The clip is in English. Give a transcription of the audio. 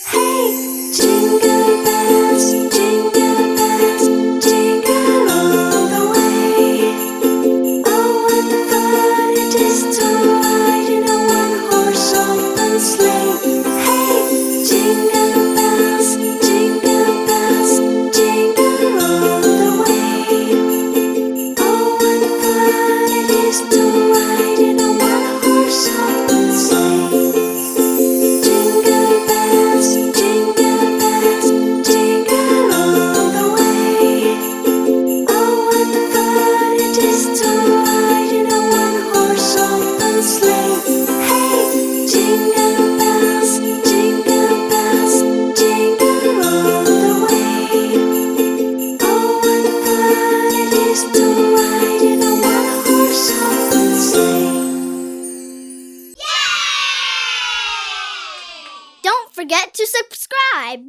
Hey, jingle bells, jingle all the way. Oh, what fun it is to ride in a one-horse open sleigh. Hey, jingle bells, jingle all the way. Oh, what fun it is to ride in a one-horse open sleigh. Jingle bells, jingle all the way. Oh, what fun it is to ride in a one-horse open sleigh. Hey, jingle bells, jingle all the way. Oh, what fun it is to ride in a one-horse open sleigh. Don't forget to subscribe.